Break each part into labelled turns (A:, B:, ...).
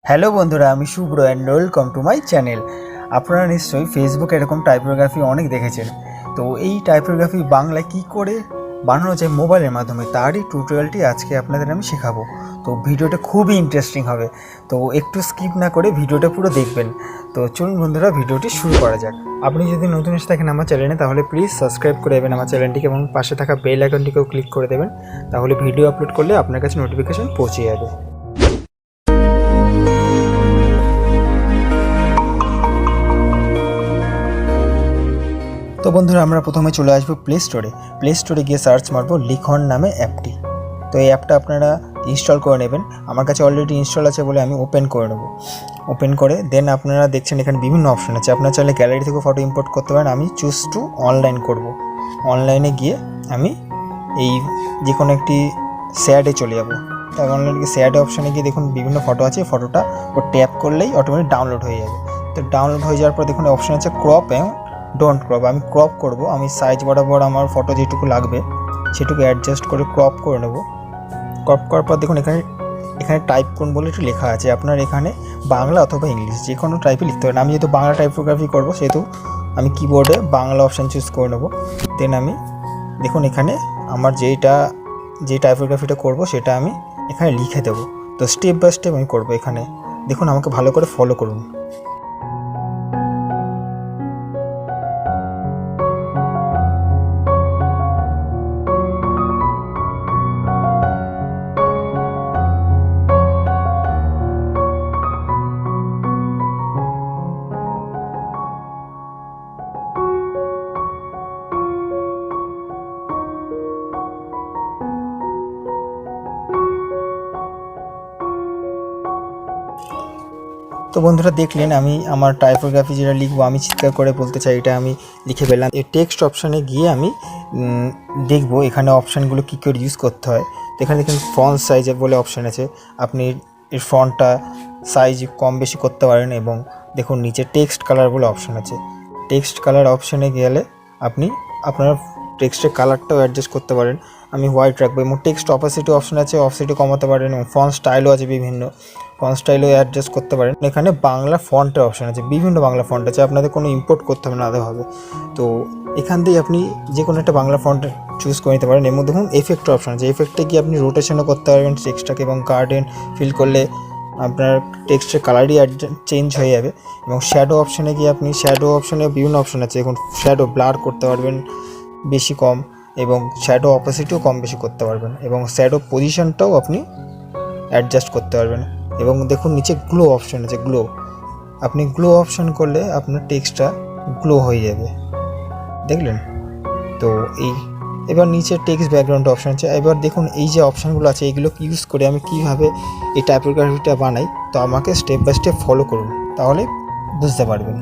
A: Hello বন্ধুরা, আমি Shubhra and welcome to my channel. আপনারা নিশ্চয়ই ফেসবুকে এরকম টাইপোগ্রাফি অনেক দেখেছেন। তো এই টাইপোগ্রাফি বাংলায় কী করে বানানো যায় মোবাইলের মাধ্যমে, তারই টিউটোরিয়ালটি আজকে আপনাদের আমি শেখাবো। তো ভিডিওটা খুবই ইন্টারেস্টিং হবে, তো একটু স্কিপ না করে ভিডিওটা পুরো দেখবেন। তো চলুন বন্ধুরা, ভিডিওটি শুরু করা যাক। আপনি যদি নতুন এসে থাকেন আমার চ্যানেলে, তাহলে প্লিজ সাবস্ক্রাইব করে দেবেন আমার চ্যানেলটিকে এবং পাশে থাকা বেল আইকনটিকেও ক্লিক করে দেবেন। তাহলে ভিডিও আপলোড করলে আপনার কাছে নোটিফিকেশন পৌঁছে যাবে। তো বন্ধুরা, আমরা প্রথমে চলে আসবো প্লে স্টোরে গিয়ে সার্চ মারবো লিখন নামে অ্যাপটি। তো এই অ্যাপটা আপনারা ইনস্টল করে নেবেন। আমার কাছে অলরেডি ইনস্টল আছে বলে আমি ওপেন করে নেব। ওপেন করে দেন আপনারা দেখছেন এখানে বিভিন্ন অপশন আছে। আপনারা চাইলে গ্যালারি থেকে ফটো ইম্পোর্ট করতে পারেন। আমি চুজ টু অনলাইন করব। অনলাইনে গিয়ে আমি এই যে কোনো একটি স্যাডে চলে যাব। তাই অনলাইনে গিয়ে স্যাড অপশানে গিয়ে দেখুন বিভিন্ন ফটো আছে। ফটোটা ট্যাপ করলেই অটোমেটিক ডাউনলোড হয়ে যাবে। তো ডাউনলোড হয়ে যাওয়ার পর দেখুন অপশান আছে ক্রপ এবং ডোন্ট ক্রপ। আমি ক্রপ করব। আমি সাইজ বরাবর আমার ফটো যেটুকু লাগবে সেটুকু অ্যাডজাস্ট করে ক্রপ করে নেব। ক্রপ করার পর দেখুন এখানে টাইপ কোন বলে একটু লেখা আছে। আপনার এখানে বাংলা অথবা ইংলিশ যে কোনো টাইপে লিখতে পারেন। আমি যেহেতু বাংলা টাইপোগ্রাফি করব সেহেতু আমি কিবোর্ডে বাংলা অপশান চুজ করে নেব। দেন আমি দেখুন এখানে আমার যে টাইপোগ্রাফিটা করব সেটা আমি এখানে লিখে দেবো। তো স্টেপ বাই স্টেপ আমি করবো। এখানে দেখুন, আমাকে ভালো করে ফলো করুন। তো বন্ধুরা, দেখলেন আমি আমার টাইপোগ্রাফি যেটা লিখবো আমি চিৎকার করে বলতে চাই এটা আমি লিখে পেলাম। এই টেক্সট অপশানে গিয়ে আমি দেখবো এখানে অপশানগুলো কী করে ইউজ করতে হয়। তো এখানে দেখুন ফন্ট সাইজের বলে অপশান আছে। আপনি এর ফন্টটা সাইজ কম বেশি করতে পারেন। এবং দেখুন নিচে টেক্সট কালার বলে অপশান আছে। টেক্সট কালার অপশানে গেলে আপনি আপনার টেক্সটের কালারটাও অ্যাডজাস্ট করতে পারেন। আমি হোয়াইট রাখবো। এবং টেক্সট অপাসিটি অপশান আছে, অপাসিটি কমাতে পারেন। এবং ফন্ট স্টাইলও আছে, বিভিন্ন ফন্ট স্টাইলও অ্যাডজাস্ট করতে পারেন। এখানে বাংলা ফন্টের অপশান আছে, বিভিন্ন বাংলা ফন্ট আছে। আপনাদের কোনো ইম্পোর্ট করতে হবে না আলাদাভাবে। তো এখান দিয়ে আপনি যে কোনো একটা বাংলা ফন্ট চুজ করে নিতে পারেন। এর মধ্যে দেখুন এফেক্টের অপশান আছে। এফেক্টে গিয়ে আপনি রোটেশনও করতে পারবেন টেক্সটটাকে, এবং গার্ডেন ফিল করলে আপনার টেক্সটের কালারই চেঞ্জ হয়ে যাবে। এবং শ্যাডো অপশানে গিয়ে আপনি শ্যাডো অপশানে বিভিন্ন অপশান আছে। এখন শ্যাডো ব্লার করতে পারবেন বেশি কম, এবং শ্যাডো অপাসিটিও কম বেশি করতে পারবেন। এবং শ্যাডো পজিশনটাও আপনি অ্যাডজাস্ট করতে পারবেন। এবং দেখুন নিচে গ্লো অপশান আছে। আপনি গ্লো অপশান করলে আপনার টেক্সটটা গ্লো হয়ে যাবে, দেখলেন তো। এবার নিচে টেক্সট ব্যাকগ্রাউন্ড অপশান আছে। এবার দেখুন এই যে অপশানগুলো আছে এগুলো ইউজ করে আমি কীভাবে এই টাইপোগ্রাফিটা বানাই। তো আমাকে স্টেপ বাই স্টেপ ফলো করুন, তাহলে বুঝতে পারবেন।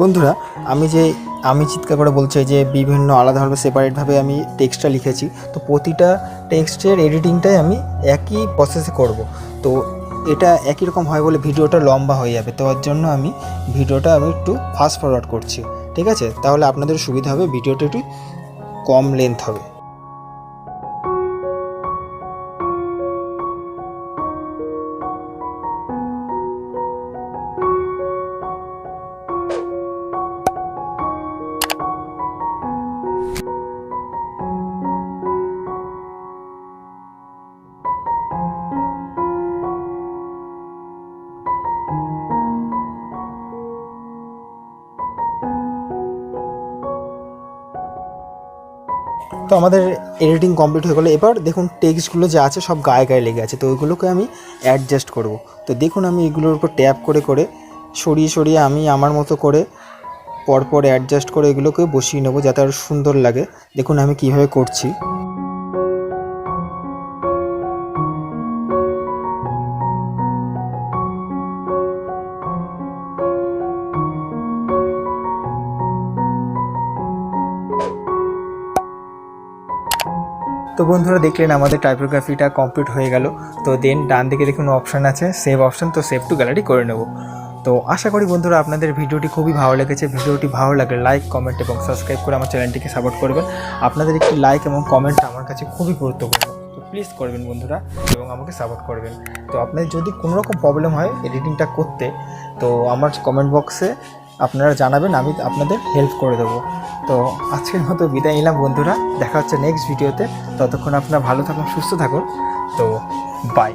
A: বন্ধুরা, আমি চিৎকার করে বলছি যে বিভিন্ন আলাদাভাবে সেপারেটভাবে আমি টেক্সটটা লিখেছি। তো প্রতিটা টেক্সটের এডিটিংটাই আমি একই প্রসেসে করব। তো এটা একই রকম হয় বলে ভিডিওটা লম্বা হয়ে যাবে। তো ওর জন্য আমি ভিডিওটা একটু ফাস্ট ফরওয়ার্ড করছি, ঠিক আছে? তাহলে আপনাদের সুবিধা হবে, ভিডিওটা একটু কম লেন্থ হবে। তো আমাদের এডিটিং কমপ্লিট হয়ে গেলো। এবার দেখুন টেক্সটগুলো যা আছে সব গায়ে গায়ে লেগে আছে। তো ওইগুলোকে আমি অ্যাডজাস্ট করব। তো দেখুন আমি এগুলোর উপর ট্যাপ করে করে সরিয়ে আমি আমার মতো করে পরপর অ্যাডজাস্ট করে এগুলোকে বসিয়ে নেবো যাতে আরও সুন্দর লাগে। দেখুন আমি কীভাবে করছি। তো বন্ধুরা দেখলেন আমাদের টাইপোগ্রাফিটা কমপ্লিট হয়ে গেল। তো দেন ডান দিকে দেখুন অপশান আছে সেভ অপশান, তো সেভ টু গ্যালারি করে নেব। তো আশা করি বন্ধুরা আপনাদের ভিডিওটি খুবই ভালো লেগেছে। ভিডিওটি ভালো লাগলে লাইক, কমেন্ট এবং সাবস্ক্রাইব করে আমার চ্যানেলটিকে সাপোর্ট করবেন। আপনাদের একটি লাইক এবং কমেন্ট আমার কাছে খুবই গুরুত্বপূর্ণ, তো প্লিজ করবেন বন্ধুরা এবং আমাকে সাপোর্ট করবেন। তো আপনাদের যদি কোনো রকম প্রবলেম হয় এডিটিংটা করতে, তো আমার কমেন্ট বক্সে আপনারা জানাবেন, আমি আপনাদের হেল্প করে দেবো। তো আজকের মতো বিদায় নিলাম বন্ধুরা, দেখা হচ্ছে নেক্সট ভিডিওতে। ততক্ষণ আপনারা ভালো থাকুন, সুস্থ থাকুন। তো বাই।